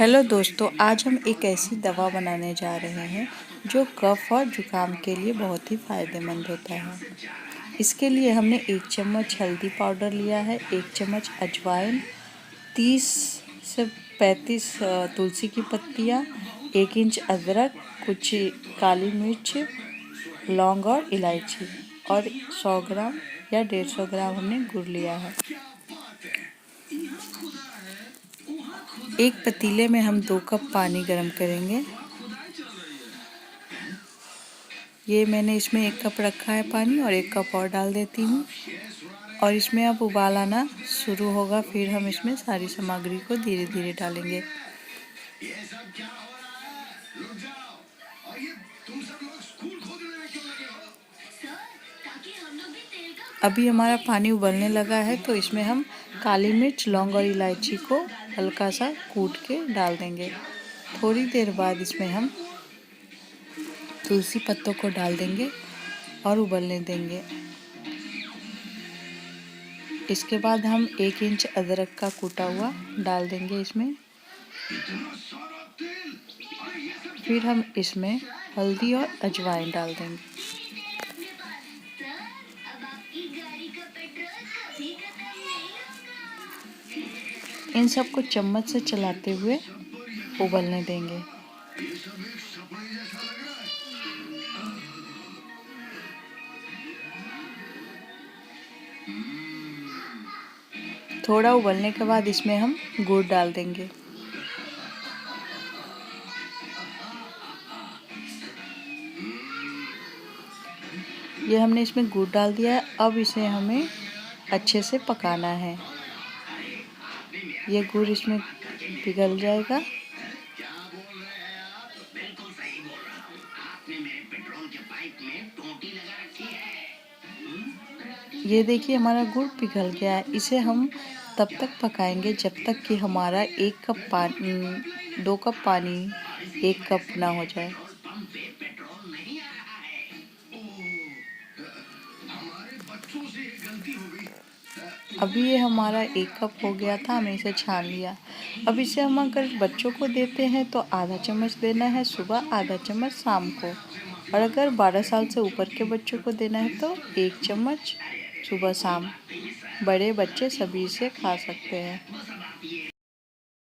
Hello दोस्तों, आज हम एक ऐसी दवा बनाने जा रहे हैं जो कफ और जुकाम के लिए बहुत ही फ़ायदेमंद होता है। इसके लिए हमने 1 चम्मच हल्दी पाउडर लिया है, 1 चम्मच अजवाइन, 30 से 35 तुलसी की पत्तियाँ, 1 इंच अदरक, कुछ काली मिर्च, लौंग और इलायची और 100 ग्राम या 150 ग्राम हमने गुड़ लिया है। एक पतीले में हम 2 कप पानी गर्म करेंगे। ये मैंने इसमें 1 कप रखा है पानी और 1 कप और डाल देती हूँ और इसमें अब उबाल आना शुरू होगा। फिर हम इसमें सारी सामग्री को धीरे धीरे डालेंगे। अभी हमारा पानी उबलने लगा है तो इसमें हम काली मिर्च, लौंग और इलायची को हल्का सा कूट के डाल देंगे। थोड़ी देर बाद इसमें हम तुलसी पत्तों को डाल देंगे और उबलने देंगे। इसके बाद हम 1 इंच अदरक का कूटा हुआ डाल देंगे इसमें। फिर हम इसमें हल्दी और अजवाइन डाल देंगे। इन सबको चम्मच से चलाते हुए उबलने देंगे। थोड़ा उबलने के बाद इसमें हम गुड़ डाल देंगे। ये हमने इसमें गुड़ डाल दिया है। अब इसे हमें अच्छे से पकाना है। ये गुड़ इसमें पिघल जाएगा। ये देखिए हमारा गुड़ पिघल गया है। इसे हम तब तक पकाएंगे जब तक कि हमारा 2 कप पानी 1 कप ना हो जाए। अभी ये हमारा 1 कप हो गया था, हमने इसे छान लिया। अब इसे हम अगर बच्चों को देते हैं तो आधा चम्मच देना है सुबह, आधा चम्मच शाम को। और अगर 12 साल से ऊपर के बच्चों को देना है तो 1 चम्मच सुबह शाम। बड़े बच्चे सभी इसे खा सकते हैं।